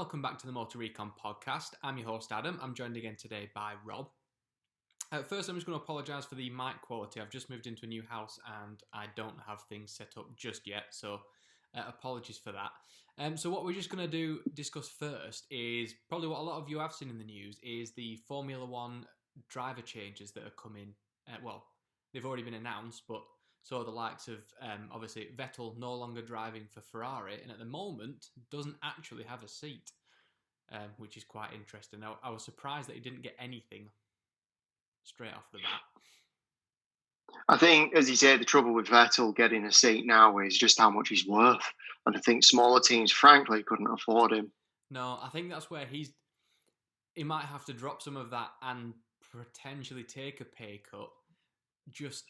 welcome back to the Motor Recon podcast. I'm your host, Adam. I'm joined again today by Rob. First, I'm just going to apologise for the mic quality. I've just moved into a new house and I don't have things set up just yet, so apologies for that. So what we're just going to discuss first is probably what a lot of you have seen in the news is the Formula One driver changes that are coming. Well, they've already been announced, but so the likes of, obviously, Vettel no longer driving for Ferrari, and at the moment doesn't actually have a seat, which is quite interesting. I was surprised that he didn't get anything straight off the bat. I think, as you say, the trouble with Vettel getting a seat now is just how much he's worth. And I think smaller teams, frankly, couldn't afford him. No, I think that's where he might have to drop some of that and potentially take a pay cut just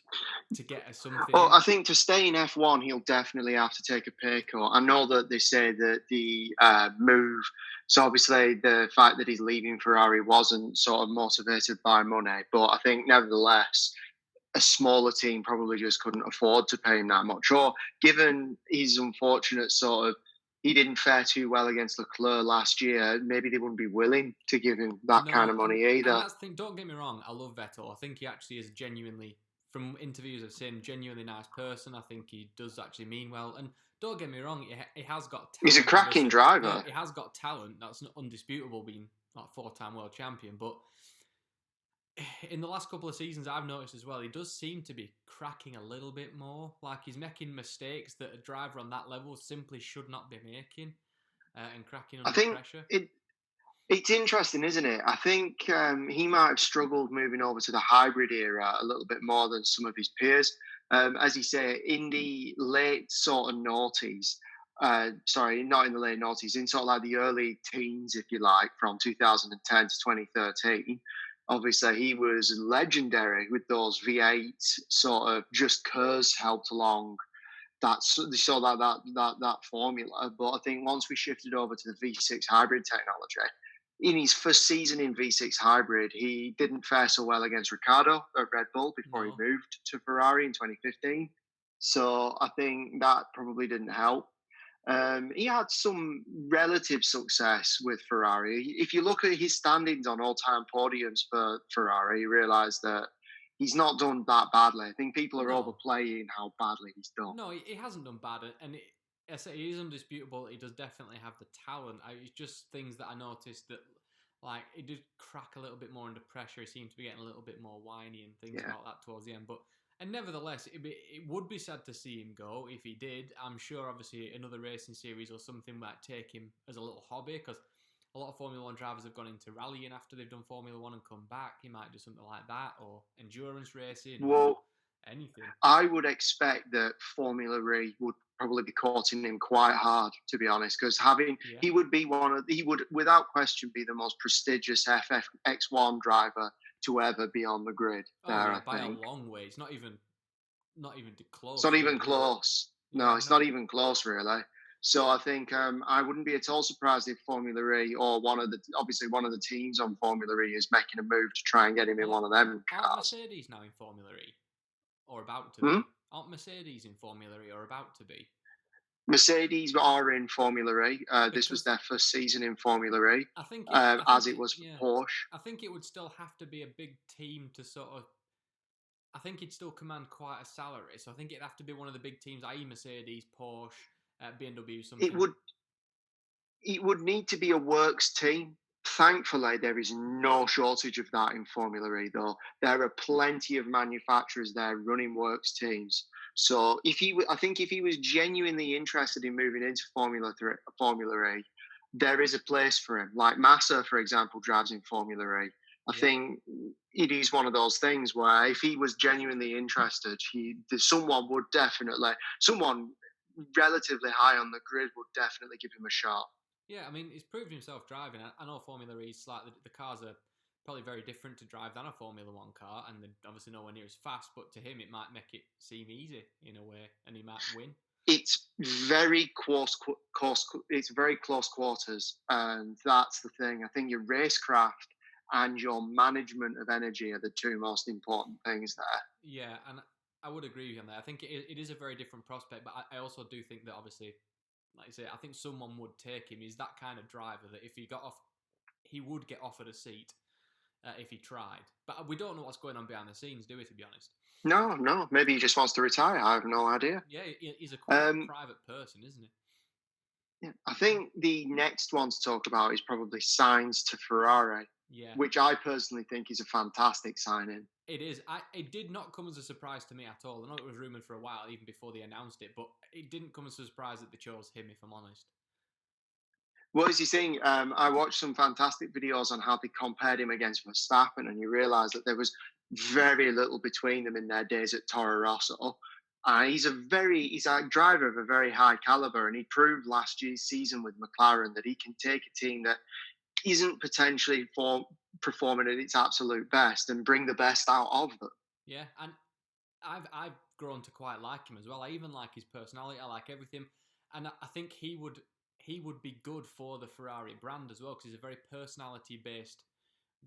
to get something. Well, I think to stay in F1, he'll definitely have to take a pay cut. I know that they say that the move, so obviously the fact that he's leaving Ferrari wasn't sort of motivated by money, but I think nevertheless, a smaller team probably just couldn't afford to pay him that much. Or given his unfortunate he didn't fare too well against Leclerc last year, maybe they wouldn't be willing to give him that kind of money either. And that's the thing, don't get me wrong, I love Vettel. I think he actually is genuinely, from interviews I've seen, genuinely nice person. I think he does actually mean well. And don't get me wrong, he has got talent. He's a cracking driver. Yeah, he has got talent. That's undisputable, being like 4-time world champion. But in the last couple of seasons, I've noticed as well, he does seem to be cracking a little bit more. Like he's making mistakes that a driver on that level simply should not be making, and cracking under pressure. It's interesting, isn't it? I think he might have struggled moving over to the hybrid era a little bit more than some of his peers. As you say, in the late sort of noughties, sorry, not in the late noughties, in sort of like the early teens, if you like, from 2010 to 2013. Obviously, he was legendary with those V8 sort of just curves helped along that formula. But I think once we shifted over to the V6 hybrid technology, in his first season in V6 hybrid, he didn't fare so well against Ricciardo at Red Bull before he moved to Ferrari in 2015. So I think that probably didn't help. He had some relative success with Ferrari. If you look at his standings on all-time podiums for Ferrari, you realise that he's not done that badly. I think people are overplaying how badly he's done. No, he hasn't done bad, and I say he is undisputable. He does definitely have the talent. It's just things that I noticed that, like, he did crack a little bit more under pressure. He seemed to be getting a little bit more whiny and things about that towards the end. And nevertheless, it would be sad to see him go if he did. I'm sure, obviously, another racing series or something might take him as a little hobby, because a lot of Formula One drivers have gone into rallying after they've done Formula One and come back. He might do something like that, or endurance racing, or anything. I would expect that Formula E would probably be courting him quite hard, to be honest, because he would without question be the most prestigious FX1 driver to ever be on the grid. By a long way. It's not even close. It's not even close. No, it's not even close, really. So I think I wouldn't be at all surprised if Formula E or one of the teams on Formula E is making a move to try and get him in one of them cars. Aren't Mercedes now in Formula E? Or about to be? Aren't Mercedes in Formula E or about to be? Mercedes are in Formula E. This was their first season in Formula E. I think it was for Porsche. I think it would still have to be a big team to sort of. I think it'd still command quite a salary. So I think it'd have to be one of the big teams, i.e. Mercedes, Porsche, BMW, something. It would need to be a works team. Thankfully, there is no shortage of that in Formula E, though. There are plenty of manufacturers there running works teams. So I think if he was genuinely interested in moving into Formula E, there is a place for him. Like Massa, for example, drives in Formula E. I think it is one of those things where if he was genuinely interested, someone relatively high on the grid would definitely give him a shot. Yeah, I mean, he's proved himself driving. I know Formula E is slightly, the cars are probably very different to drive than a Formula One car, and they're obviously nowhere near as fast, but to him it might make it seem easy in a way, and he might win. It's very close quarters, and that's the thing. I think your racecraft and your management of energy are the two most important things there. Yeah, and I would agree with you on that. I think it is a very different prospect, but I also do think that obviously like I say, I think someone would take him. He's that kind of driver that if he got off, he would get offered a seat if he tried. But we don't know what's going on behind the scenes, do we? To be honest. No. Maybe he just wants to retire. I have no idea. Yeah, he's a quite private person, isn't he? Yeah. I think the next one to talk about is probably Sainz to Ferrari, which I personally think is a fantastic signing. It is. It did not come as a surprise to me at all. I know it was rumoured for a while, even before they announced it, but it didn't come as a surprise that they chose him, if I'm honest. What is he saying? I watched some fantastic videos on how they compared him against Verstappen, and you realise that there was very little between them in their days at Toro Rosso. He's a driver of a very high caliber, and he proved last year's season with McLaren that he can take a team that isn't potentially performing at its absolute best and bring the best out of them. Yeah, and I've grown to quite like him as well. I even like his personality. I like everything, and I think he would be good for the Ferrari brand as well because he's a very personality based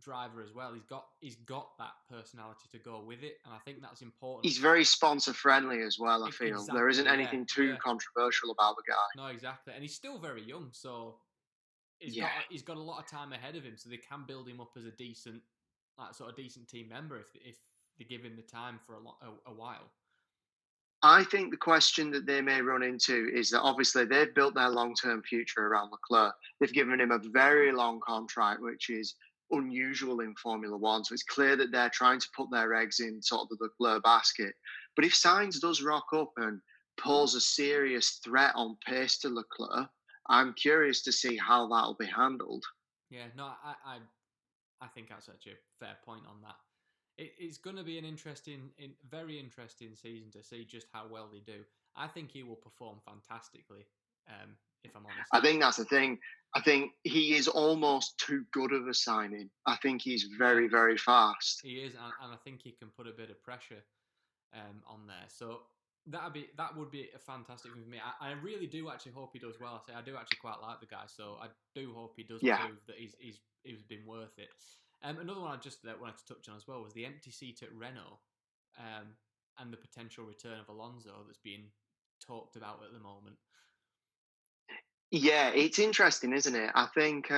driver as well. He's got that personality to go with it, and I think that's important. He's very sponsor friendly as well. I feel there isn't anything too controversial about the guy. No, exactly, and he's still very young, so he's got a lot of time ahead of him, so they can build him up as a decent, decent team member if they give him the time for a while. I think the question that they may run into is that obviously they've built their long-term future around Leclerc. They've given him a very long contract, which is unusual in Formula One. So it's clear that they're trying to put their eggs in sort of the Leclerc basket. But if Sainz does rock up and pose a serious threat on pace to Leclerc, I'm curious to see how that'll be handled. Yeah, no, I think that's such a fair point on that. It's going to be an very interesting season to see just how well they do. I think he will perform fantastically, if I'm honest. I think that's the thing. I think he is almost too good of a signing. I think he's very, very fast. He is, and I think he can put a bit of pressure on there. So that would be a fantastic thing for me. I really do actually hope he does well. I do actually quite like the guy, so I do hope he does prove that he's been worth it. Another one I just wanted to touch on as well was the empty seat at Renault and the potential return of Alonso that's being talked about at the moment. Yeah, it's interesting, isn't it? I think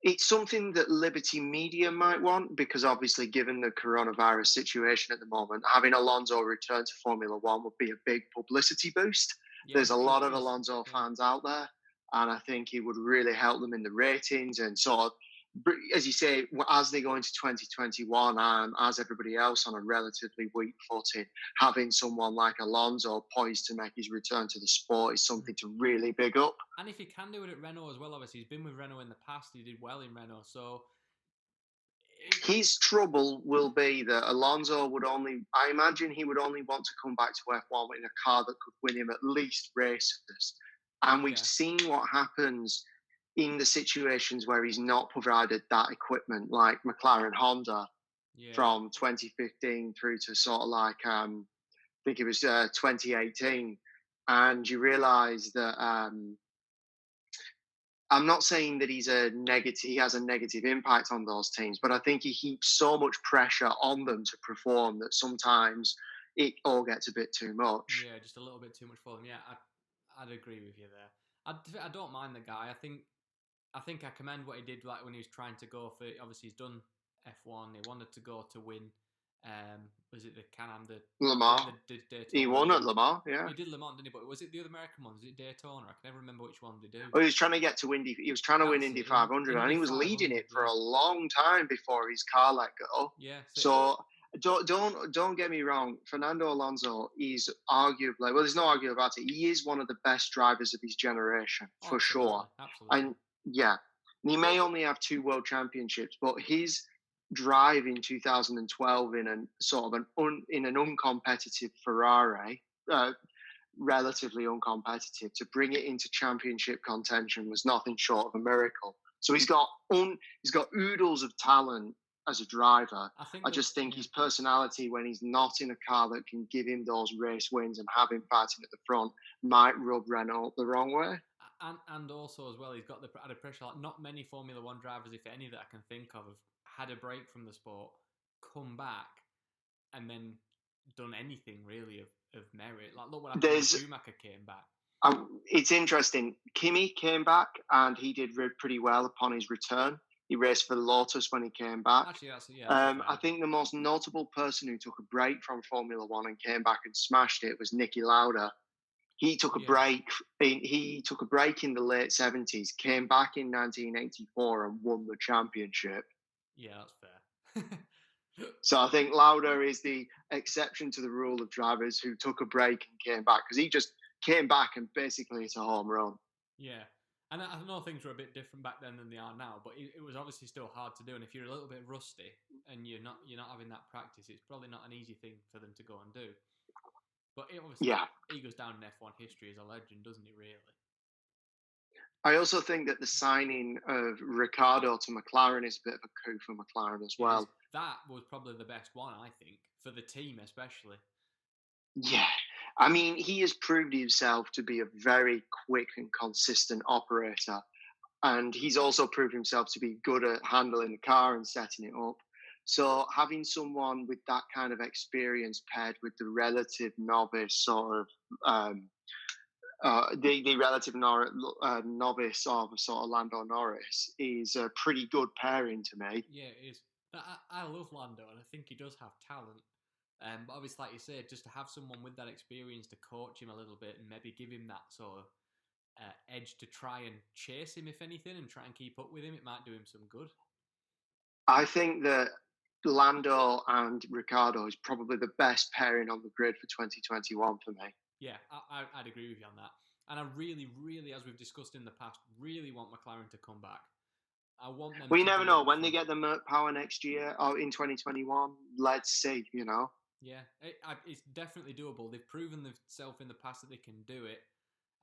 it's something that Liberty Media might want because obviously, given the coronavirus situation at the moment, having Alonso return to Formula One would be a big publicity boost. Yeah, there's a lot of Alonso fans out there, and I think he would really help them in the ratings and sort of, as you say, as they go into 2021 and as everybody else on a relatively weak footing, having someone like Alonso poised to make his return to the sport is something to really big up. And if he can do it at Renault as well, obviously he's been with Renault in the past, he did well in Renault, so his trouble will be that Alonso I imagine he would only want to come back to F1 in a car that could win him at least races. And we've seen what happens in the situations where he's not provided that equipment, like McLaren Honda from 2015 through to sort of like, I think it was 2018. And you realise that I'm not saying that he has a negative impact on those teams, but I think he heaps so much pressure on them to perform that sometimes it all gets a bit too much. Yeah, just a little bit too much for them. Yeah, I'd agree with you there. I don't mind the guy. I think I commend what he did, like when he was trying to go for. Obviously, he's done F1. He wanted to go to win. Was it the Can-Am? Le Mans. He won at Le Mans, yeah. He did Le Mans, didn't he? But was it the other American one? Was it Daytona? I can never remember which one they do. Oh, he was trying to get to Indy. He was trying to win Indy 500, and he was leading it for a long time before his car let go. Yeah. So don't get me wrong. Fernando Alonso is arguably, well, there's no argument about it. He is one of the best drivers of his generation, for sure. Absolutely. And yeah, he may only have 2 world championships, but his drive in 2012 in an uncompetitive Ferrari, relatively uncompetitive, to bring it into championship contention was nothing short of a miracle. So he's got oodles of talent as a driver. I just think his personality, when he's not in a car that can give him those race wins and have him fighting at the front, might rub Renault the wrong way. And also as well, he's got the added pressure. Like, not many Formula One drivers, if any, that I can think of, have had a break from the sport, come back, and then done anything really of merit. Like, look what happened when Schumacher came back. It's interesting. Kimi came back and he did pretty well upon his return. He raced for the Lotus when he came back. Actually, that's a fair I think the most notable person who took a break from Formula One and came back and smashed it was Niki Lauda. He took a break. He took a break in the late 70s, came back in 1984 and won the championship. Yeah, that's fair. So I think Lauda is the exception to the rule of drivers who took a break and came back, because he just came back and basically hit a home run. Yeah. And I know things were a bit different back then than they are now, but it was obviously still hard to do. And if you're a little bit rusty and you're not having that practice, it's probably not an easy thing for them to go and do. But obviously, he goes down in F1 history as a legend, doesn't he? Really. I also think that the signing of Ricciardo to McLaren is a bit of a coup for McLaren as well. That was probably the best one, I think, for the team especially. Yeah. I mean, he has proved himself to be a very quick and consistent operator. And he's also proved himself to be good at handling the car and setting it up. So having someone with that kind of experience paired with the relative novice sort of the relative novice of sort of Lando Norris is a pretty good pairing to me. Yeah, it is. I love Lando, and I think he does have talent. But obviously, like you said, just to have someone with that experience to coach him a little bit and maybe give him that sort of edge to try and chase him, if anything, and try and keep up with him, it might do him some good. I think that Lando and Ricciardo is probably the best pairing on the grid for 2021 for me. Yeah, I'd agree with you on that. And I really, really, as we've discussed in the past, really want McLaren to come back. I want them. Well, you never know when they get the Merc Power next year or in 2021. Let's see. Yeah, it's definitely doable. They've proven themselves in the past that they can do it,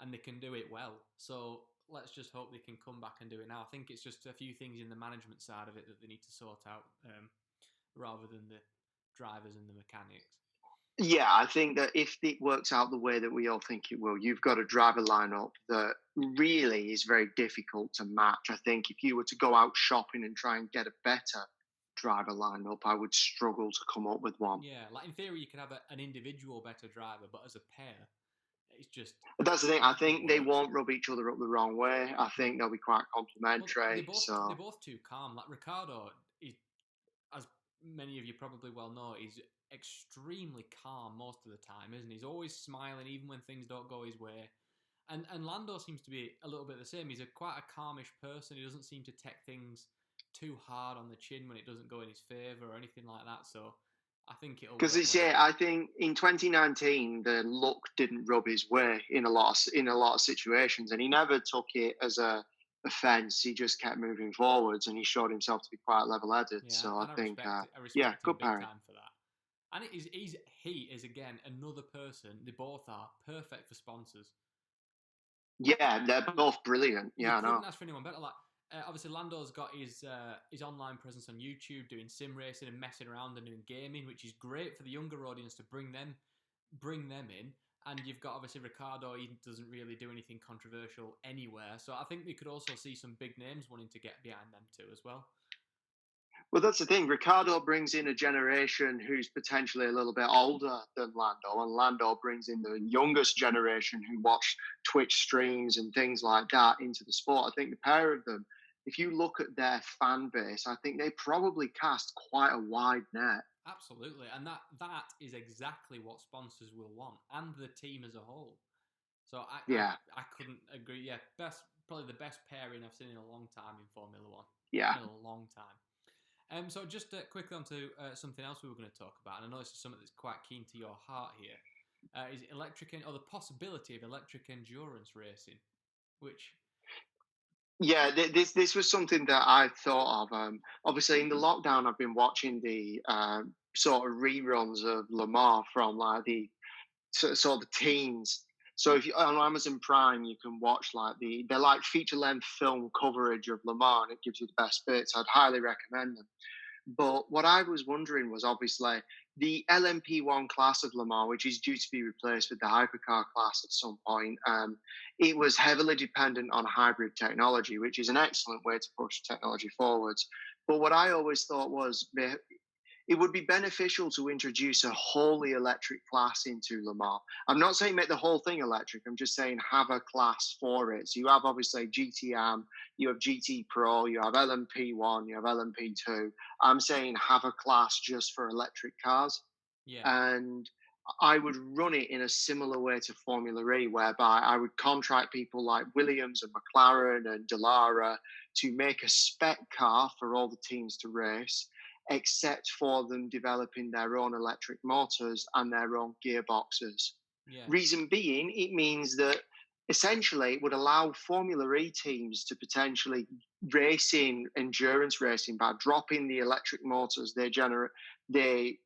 and they can do it well. So let's just hope they can come back and do it now. I think it's just a few things in the management side of it that they need to sort out, rather than the drivers and the mechanics. Yeah, I think that if it works out the way that we all think it will, you've got a driver lineup that really is very difficult to match. I think if you were to go out shopping and try and get a better driver lineup, I would struggle to come up with one. Yeah, like in theory, you could have an individual better driver, but as a pair, it's just. But that's the thing. I think they won't rub each other up the wrong way. I think they'll be quite complementary. They're both too calm. Like Ricciardo, as many of you probably well know, is extremely calm most of the time, isn't he? He's always smiling, even when things don't go his way. And Lando seems to be a little bit the same. He's quite a calmish person. He doesn't seem to take things too hard on the chin when it doesn't go in his favour or anything like that. So I think it'll. Because I think in 2019 the luck didn't rub his way in a lot of situations, and he never took it as a offence. He just kept moving forwards, and he showed himself to be quite level-headed. Yeah, so I think, respect good pairing for that. And he is again another person. They both are perfect for sponsors. Yeah, they're both brilliant. Yeah, I know. Couldn't ask for anyone better. Like obviously, Lando's got his online presence on YouTube, doing sim racing and messing around and doing gaming, which is great for the younger audience to bring them in. And you've got obviously Ricciardo. He doesn't really do anything controversial anywhere, so I think we could also see some big names wanting to get behind them too as well. Well, that's the thing. Ricciardo brings in a generation who's potentially a little bit older than Lando, and Lando brings in the youngest generation who watch Twitch streams and things like that into the sport. I think the pair of them, if you look at their fan base, I think they probably cast quite a wide net. Absolutely, and that is exactly what sponsors will want, and the team as a whole. So I couldn't agree. Yeah, probably the best pairing I've seen in a long time in Formula One. Yeah, in a long time. So just quickly on to something else we were going to talk about, and I know this is something that's quite keen to your heart here, is the possibility of electric endurance racing, which. Yeah, this was something that I thought of. Obviously, in the lockdown, I've been watching the sort of reruns of Le Mans from like the sort of the teens. So if you on Amazon Prime, you can watch they're like feature length film coverage of Le Mans. And it gives you the best bits. I'd highly recommend them. But what I was wondering was obviously the LMP1 class of Le Mans, which is due to be replaced with the hypercar class at some point. It was heavily dependent on hybrid technology, which is an excellent way to push technology forwards. But what I always thought was it would be beneficial to introduce a wholly electric class into Le Mans. I'm not saying make the whole thing electric. I'm just saying have a class for it. So you have obviously GTM, you have GT Pro, you have LMP1, you have LMP2. I'm saying have a class just for electric cars. Yeah. And I would run it in a similar way to Formula E, whereby I would contract people like Williams and McLaren and Dallara to make a spec car for all the teams to race, except for them developing their own electric motors and their own gearboxes. Yeah. Reason being, it means that essentially it would allow Formula E teams to potentially race in endurance racing by dropping the electric motors they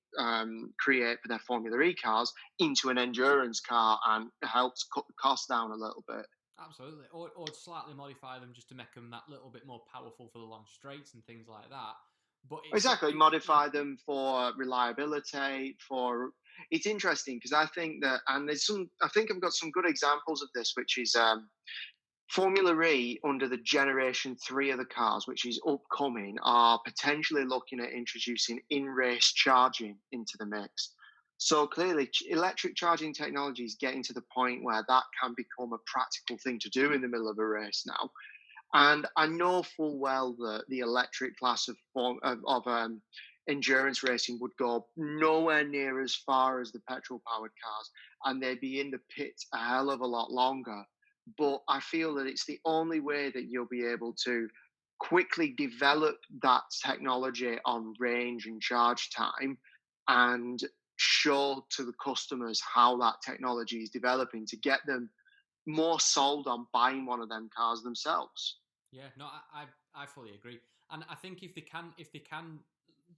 create for their Formula E cars into an endurance car, and helps cut the cost down a little bit. Absolutely. Or slightly modify them just to make them that little bit more powerful for the long straights and things like that. But Exactly, modify them for reliability. It's interesting because I think that, and I think I've got some good examples of this, which is Formula E under the Generation 3 of the cars, which is upcoming, are potentially looking at introducing in-race charging into the mix. So clearly, electric charging technology is getting to the point where that can become a practical thing to do in the middle of a race now. And I know full well that the electric class of endurance racing would go nowhere near as far as the petrol-powered cars, and they'd be in the pit a hell of a lot longer. But I feel that it's the only way that you'll be able to quickly develop that technology on range and charge time, and show to the customers how that technology is developing to get them more sold on buying one of them cars themselves. Yeah, no, I fully agree, and I think if they can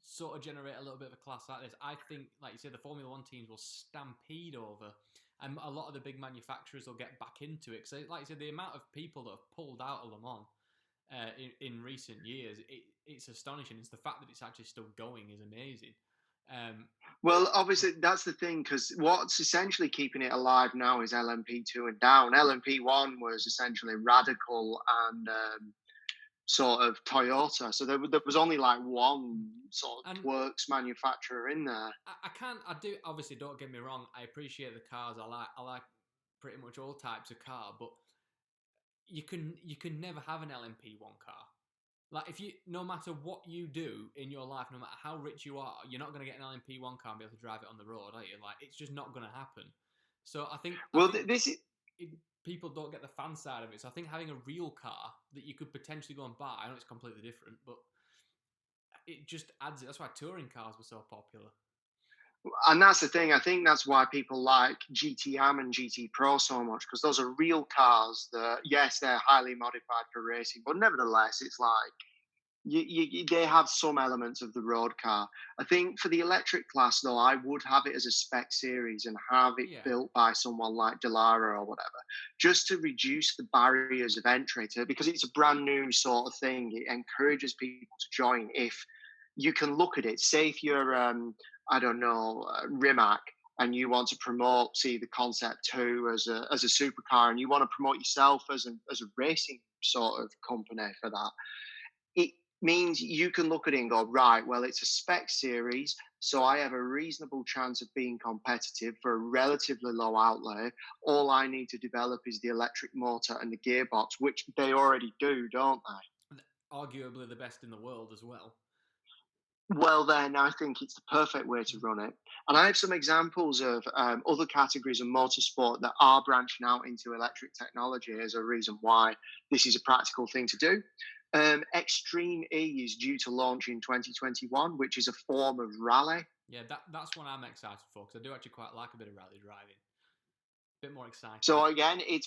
sort of generate a little bit of a class like this, I think, like you said, the Formula One teams will stampede over, and a lot of the big manufacturers will get back into it. So, like you said, the amount of people that have pulled out of Le Mans in recent years, it's astonishing. It's the fact that it's actually still going is amazing. Well, obviously, that's the thing, because what's essentially keeping it alive now is LMP2 and down. LMP1 was essentially Radical and sort of Toyota. So there was only like one sort of works manufacturer in there. I do, obviously, don't get me wrong, I appreciate the cars. I like pretty much all types of car, but you can never have an LMP1 car. Like, no matter what you do in your life, no matter how rich you are, you're not going to get an LMP1 car and be able to drive it on the road, are you? Like, it's just not going to happen. So I think, people don't get the fan side of it. So I think having a real car that you could potentially go and buy, I know it's completely different, but it just adds it. That's why touring cars were so popular. And that's the thing. I think that's why people like GTM and GT Pro so much, because those are real cars that, yes, they're highly modified for racing, but nevertheless, it's like they have some elements of the road car. I think for the electric class, though, I would have it as a spec series and have it built by someone like Dallara or whatever, just to reduce the barriers of entry because it's a brand new sort of thing. It encourages people to join. If you can look at it, say if you're I don't know, Rimac, and you want to promote, see, the Concept 2 as a supercar, and you want to promote yourself as a racing sort of company for that, it means you can look at it and go, right, well, it's a spec series, so I have a reasonable chance of being competitive for a relatively low outlay. All I need to develop is the electric motor and the gearbox, which they already do, don't they? Arguably the best in the world as well. Well, then I think it's the perfect way to run it. And I have some examples of other categories of motorsport that are branching out into electric technology as a reason why this is a practical thing to do. Extreme E is due to launch in 2021, which is a form of rally. Yeah, that's one I'm excited for, because I do actually quite like a bit of rally driving. Bit more exciting. So again, it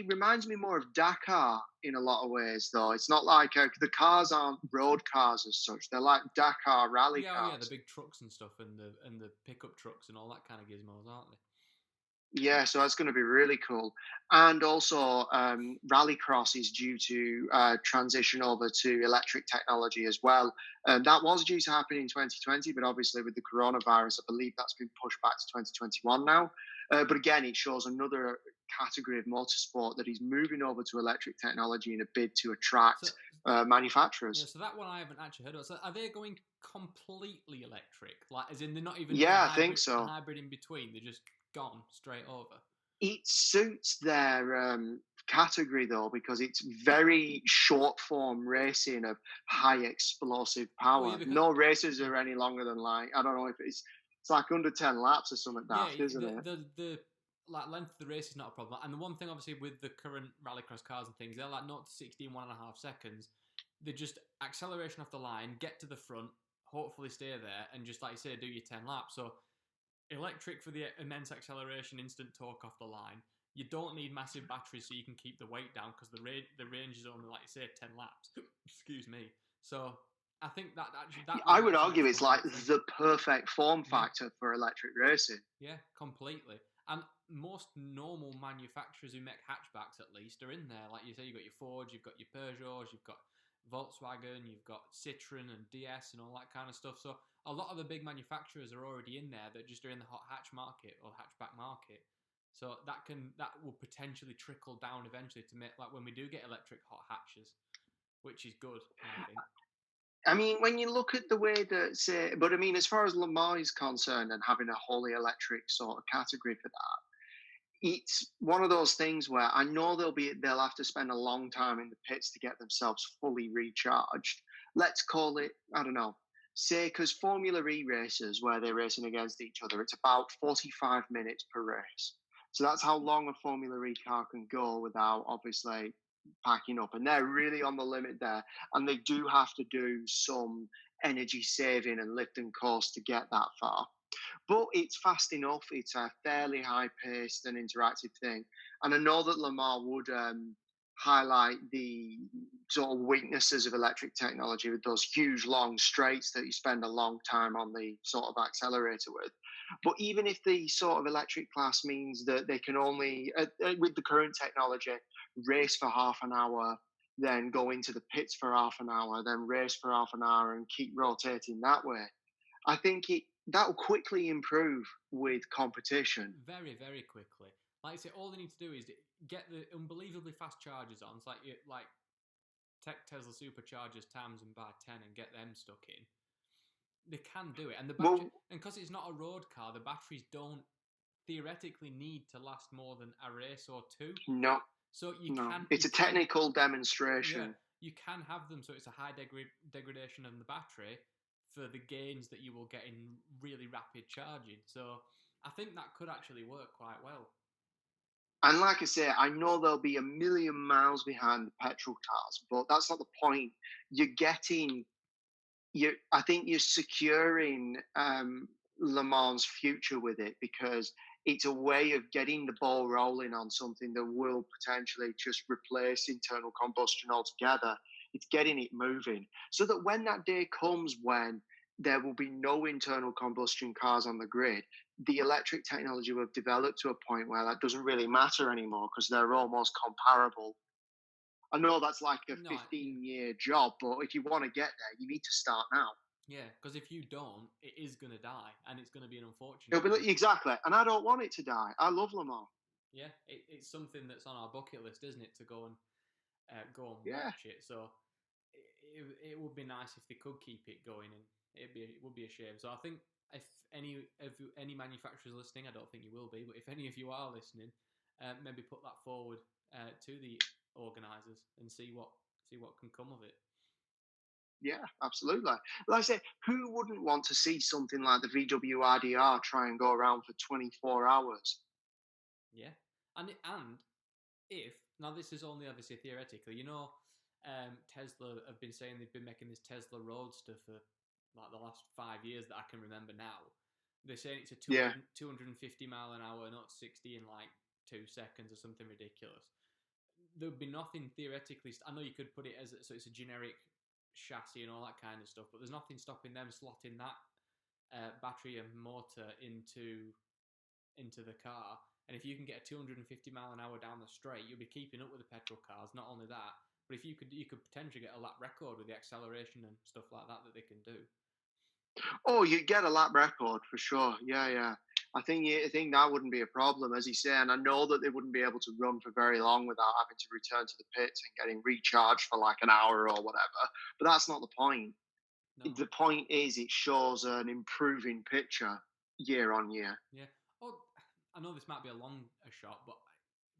reminds me more of Dakar in a lot of ways, though. It's not like the cars aren't road cars as such. They're like Dakar rally cars. Yeah, the big trucks and stuff, and the pickup trucks and all that kind of gizmos, aren't they? Yeah, so that's going to be really cool. And also, Rallycross is due to transition over to electric technology as well. That was due to happen in 2020, but obviously with the coronavirus, I believe that's been pushed back to 2021 now. But again, it shows another category of motorsport that is moving over to electric technology in a bid to So attract yeah, manufacturers. so that one I haven't actually heard of. So are they going completely electric? Like, as in they're not even doing Yeah, I think a so. hybrid in between. They're just gone straight over. It suits their category though because it's very short form racing of high explosive Well, yeah, power. because No races yeah, are any longer than like I don't know if it's like under 10 laps or something yeah, daft, isn't it? the like length of the race is not a problem. And the one thing, obviously, with the current rallycross cars and things, they're like 0 to 60 in 1.5 seconds. They just acceleration off the line, get to the front, hopefully stay there, and just like you say, do your 10 laps. So electric for the immense acceleration, instant torque off the line. You don't need massive batteries so you can keep the weight down because the range is only, like you say, 10 laps. Excuse me. So I think that actually that I one would actually argue makes it's like complete sense. the perfect form Yeah, factor for electric racing. yeah, completely. And most normal manufacturers who make hatchbacks, at least, are in there. Like you say, you've got your Fords, you've got your Peugeots, you've got Volkswagen, you've got Citroen and DS and all that kind of stuff. So a lot of the big manufacturers are already in there that just are in the hot hatch market or hatchback market. So that will potentially trickle down eventually to make, like, when we do get electric hot hatches, which is good, I think. I mean, when you look at the way that, say, but I mean, as far as Lamar is concerned and having a wholly electric sort of category for that, it's one of those things where I know they'll have to spend a long time in the pits to get themselves fully recharged. Let's call it, I don't know, say because Formula E races where they're racing against each other, it's about 45 minutes per race. So that's how long a Formula E car can go without obviously packing up. And they're really on the limit there. And they do have to do some energy saving and lift and coast to get that far, but it's fast enough. It's a fairly high paced and interactive thing. And I know that Lamar would highlight the sort of weaknesses of electric technology with those huge long straights that you spend a long time on the sort of accelerator with. But even if the sort of electric class means that they can only, with the current technology, race for half an hour, then go into the pits for half an hour, then race for half an hour and keep rotating that way, I think that will quickly improve with competition. Very, very quickly. Like I say, all they need to do is get the unbelievably fast chargers on. It's like take Tesla superchargers times them by 10 and get them stuck in. They can do it, and the battery, Well, and because it's not a road car, the batteries don't theoretically need to last more than a race or two. no, So no. It's you a can technical yeah, demonstration. you can have them. So it's a high degradation of the battery for the gains that you will get in really rapid charging. So I think that could actually work quite well. And like I say, I know they'll be a million miles behind the petrol cars, but that's not the point. You're getting I think you're securing Le Mans' future with it because it's a way of getting the ball rolling on something that will potentially just replace internal combustion altogether. It's getting it moving so that when that day comes when there will be no internal combustion cars on the grid, the electric technology will have developed to a point where that doesn't really matter anymore because they're almost comparable. I know that's like a No, yeah, 15-year job, but if you want to get there, you need to start now. yeah, because if you don't, it is going to die, and it's going to be an unfortunate It'll be one. exactly, and I don't want it to die. I love Lamar. Yeah, it's something that's on our bucket list, isn't it, to go and Yeah, watch it. So it would be nice if they could keep it going, and it would be a shame. So I think if any manufacturers listening, I don't think you will be, but if any of you are listening, maybe put that forward to the organisers and see what can come of it. yeah, absolutely. Like I say, who wouldn't want to see something like the VW RDR try and go around for 24 hours? Yeah, and if now this is only obviously theoretically, Tesla have been saying they've been making this Tesla Roadster for like the last 5 years that I can remember now. They're saying it's a Yeah, 250 mile an hour, not 60 in like 2 seconds or something ridiculous. There'd be nothing theoretically. I know you could put it as so it's a generic chassis and all that kind of stuff, but there's nothing stopping them slotting that battery and motor into into the car. And if you can get a 250 mile an hour down the straight, you'll be keeping up with the petrol cars. Not only that, but if you could potentially get a lap record with the acceleration and stuff like that they can do. Oh, you get a lap record for sure. Yeah, yeah. I think that wouldn't be a problem, as you say, and I know that they wouldn't be able to run for very long without having to return to the pits and getting recharged for like an hour or whatever. But that's not the point. No. The point is, it shows an improving picture year on year. Yeah. Oh, I know this might be a shot, but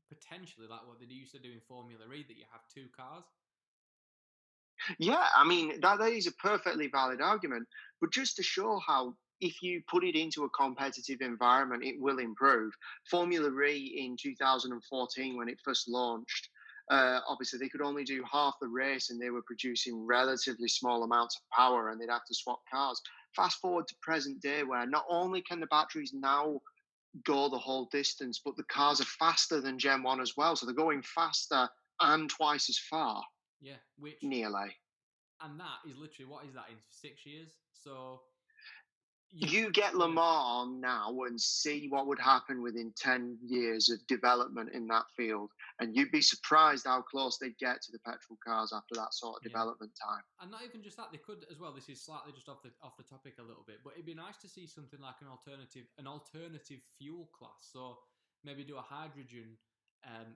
potentially like what they used to do in Formula E, that you have two cars. Yeah, I mean that is a perfectly valid argument, but just to show how if you put it into a competitive environment, it will improve. Formula E in 2014, when it first launched, obviously they could only do half the race, and they were producing relatively small amounts of power, and they'd have to swap cars. Fast forward to present day, where not only can the batteries now go the whole distance, but the cars are faster than Gen 1 as well, so they're going faster and twice as far, Yeah, which nearly. and that is literally, what is that, in 6 years? So You get Le Mans now and see what would happen within 10 years of development in that field. And you'd be surprised how close they get to the petrol cars after that sort of development time. And not even just that, they could as well. This is slightly just off the topic a little bit, but it'd be nice to see something like an alternative fuel class. So maybe do a hydrogen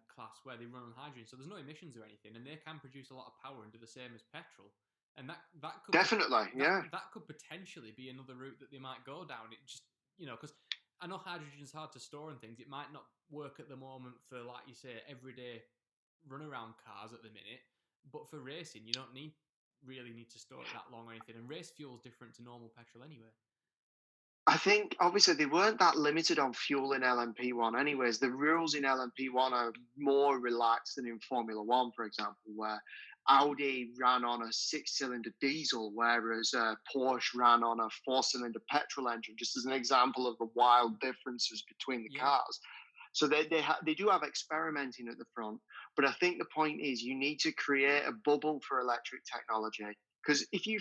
class where they run on hydrogen, so there's no emissions or anything, and they can produce a lot of power and do the same as petrol. And that could Definitely, yeah. that could potentially be another route that they might go down. It just, because I know hydrogen's hard to store and things. It might not work at the moment for, like you say, everyday runaround cars at the minute. But for racing, you don't really need to store it that long or anything. And race fuel is different to normal petrol anyway. I think obviously they weren't that limited on fuel in LMP1 anyways. The rules in LMP1 are more relaxed than in Formula One, for example, where Audi ran on a 6-cylinder diesel, whereas Porsche ran on a 4-cylinder petrol engine, just as an example of the wild differences between the cars. So they do have experimenting at the front, but I think the point is you need to create a bubble for electric technology. Because if you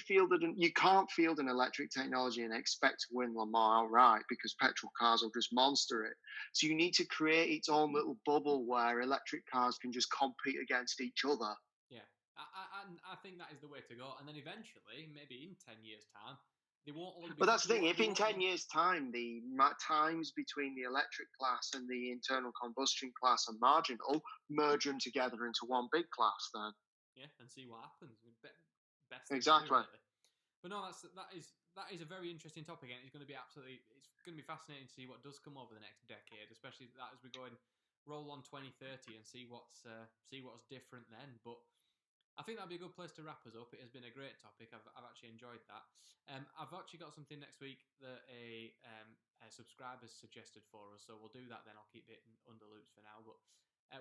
you can't field an electric technology and expect to win Le Mans outright, because petrol cars will just monster it. So you need to create its own little bubble where electric cars can just compete against each other. Yeah, I think that is the way to go. And then eventually, maybe in 10 years' time, they won't only be. But that's the thing. If in 10 years' time the times between the electric class and the internal combustion class are marginal, merge them together into one big class then. Yeah, and see what happens. Best exactly. Do, really. But no, that is a very interesting topic, and it's going to be fascinating to see what does come over the next decade, especially that as we go and roll on 2030 and see what's different then. But I think that'd be a good place to wrap us up. It has been a great topic. I've actually enjoyed that. I've actually got something next week that a subscriber's suggested for us, so we'll do that then. I'll keep it under loops for now, but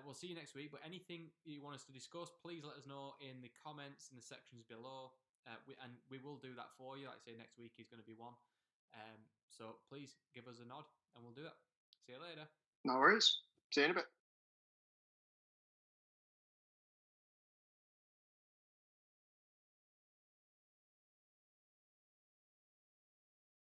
we'll see you next week. But anything you want us to discuss, please let us know in the comments in the sections below. We will do that for you. Like I say, next week is going to be one. So please give us a nod and we'll do it. See you later. No worries. See you in a bit.